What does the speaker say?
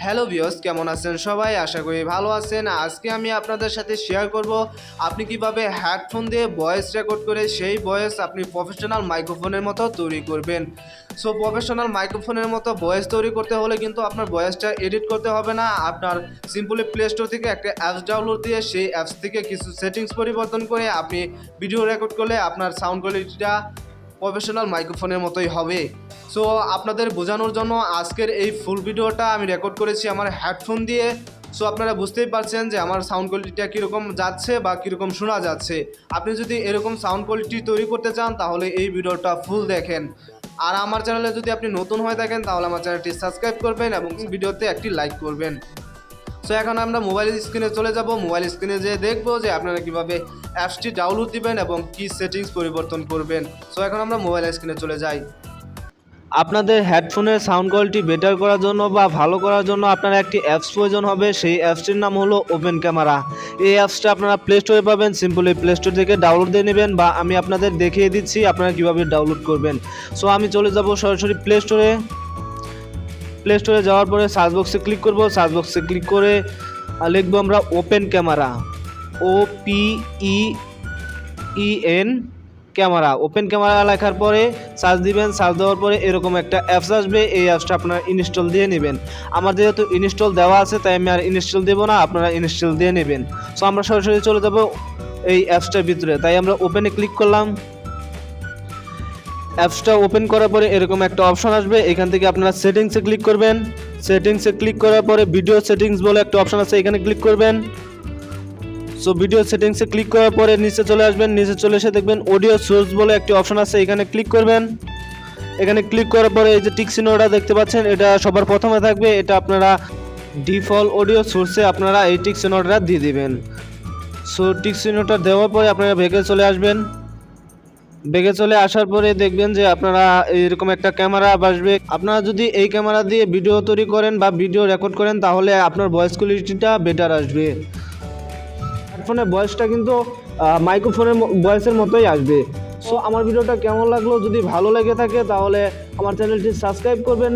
Hello viewers, কেমন আছেন সবাই? আশা করি ভালো আছেন। আজকে আমি আপনাদের সাথে শেয়ার করব আপনি কিভাবে হেডফোন দিয়ে ভয়েস রেকর্ড করে সেই ভয়েস আপনি প্রফেশনাল মাইক্রোফোনের মতো তৈরি করবেন। সো প্রফেশনাল মাইক্রোফোনের মতো ভয়েস তৈরি করতে হলে কিন্তু আপনার ভয়েসটা এডিট করতে হবে না। আপনার সিম্পলি প্লে স্টোর থেকে একটা অ্যাপস ডাউনলোড দিয়ে সেই অ্যাপস থেকে কিছু সেটিংস পরিবর্তন করে আপনি ভিডিও রেকর্ড করলে আপনার সাউন্ড কোয়ালিটিটা প্রফেশনাল মাইক্রোফোনের মতোই হবে। সো আপনাদের বোঝানোর জন্য আজকের এই ফুল ভিডিওটা আমি রেকর্ড করেছি আমার হেডফোন দিয়ে। সো আপনারা বুঝতেই পারছেন যে আমার সাউন্ড কোয়ালিটিটা কীরকম যাচ্ছে বা কীরকম শোনা যাচ্ছে। আপনি যদি এরকম সাউন্ড কোয়ালিটি তৈরি করতে চান তাহলে এই ভিডিওটা ফুল দেখেন। আর আমার চ্যানেলে যদি আপনি নতুন হয়ে থাকেন তাহলে আমার চ্যানেলটি সাবস্ক্রাইব করবেন এবং ভিডিওতে একটি লাইক করবেন। সো এখন আমরা মোবাইল স্ক্রিনে চলে যাব। মোবাইল স্ক্রিনে যেয়ে দেখবো যে আপনারা কীভাবে অ্যাপসটি ডাউনলোড দিবেন এবং কী সেটিংস পরিবর্তন করবেন। সো এখন আমরা মোবাইল স্ক্রিনে চলে যাই। আপনাদের হেডফোনের সাউন্ড কোয়ালিটি বেটার করার জন্য বা ভালো করার জন্য আপনার একটি অ্যাপস প্রয়োজন হবে। সেই অ্যাপসটির নাম হলো ওপেন ক্যামেরা। এই অ্যাপসটা আপনারা প্লে স্টোরে পাবেন। সিম্পলি প্লে স্টোর থেকে ডাউনলোড দিয়ে নেবেন বা আমি আপনাদের দেখিয়ে দিচ্ছি আপনারা কীভাবে ডাউনলোড করবেন। সো আমি চলে যাব সরাসরি প্লে স্টোরে। প্লে স্টোরে যাওয়ার পরে সার্চ বক্সে ক্লিক করব। সার্চ বক্সে ক্লিক করে লিখবো আমরা open camera, OPEN camera. Open camera লেখার পরে সার্চ দিবেন। সার্চ দেওয়ার পরে এরকম একটা অ্যাপস আসবে। এই অ্যাপসটা আপনারা ইনস্টল দিয়ে নেবেন। আমার যেহেতু ইনস্টল দেওয়া আছে তাই আমি আর ইনস্টল দেবো না, আপনারা ইনস্টল দিয়ে নেবেন। সো আমরা সরাসরি চলে যাব এই অ্যাপসটার ভিতরে। তাই আমরা ওপেনে ক্লিক করলাম। অ্যাপসটা ওপেন করার পরে এরকম একটা অপশন আসবে। এখান থেকে আপনারা সেটিংসে ক্লিক করবেন। সেটিংসে ক্লিক করার পরে ভিডিও সেটিংস বলে একটা অপশন আছে, এখানে ক্লিক করবেন। সো ভিডিও সেটিংসে ক্লিক করার পরে নিচে চলে আসবেন। নিচে চলে এসে দেখবেন অডিও সোর্স বলে একটি অপশন আছে, এখানে ক্লিক করবেন। এখানে ক্লিক করার পরে এই যে টিক চিহ্নটা দেখতে পাচ্ছেন, এটা সবার প্রথমে থাকবে। এটা আপনারা ডিফল্ট অডিও সোর্সে আপনারা এই টিক চিহ্নটা দিয়ে দিবেন। সো টিক চিহ্নটা দেওয়ার পরে আপনারা ব্যাকে চলে আসবেন। ব্যাকে চলে আসার পরে দেখবেন যে আপনারা এরকম একটা ক্যামেরা আসবে। আপনারা যদি এই ক্যামেরা দিয়ে ভিডিও তৈরি করেন বা ভিডিও রেকর্ড করেন তাহলে আপনার ভয়েস কোয়ালিটিটা বেটার আসবে। হেডফোনের ভয়েসটা কিন্তু মাইক্রোফোনের ভয়েসের মতোই আসবে। সো আমার ভিডিওটা কেমন লাগলো, যদি ভালো লেগে থাকে তাহলে আমার চ্যানেলটি সাবস্ক্রাইব করবেন।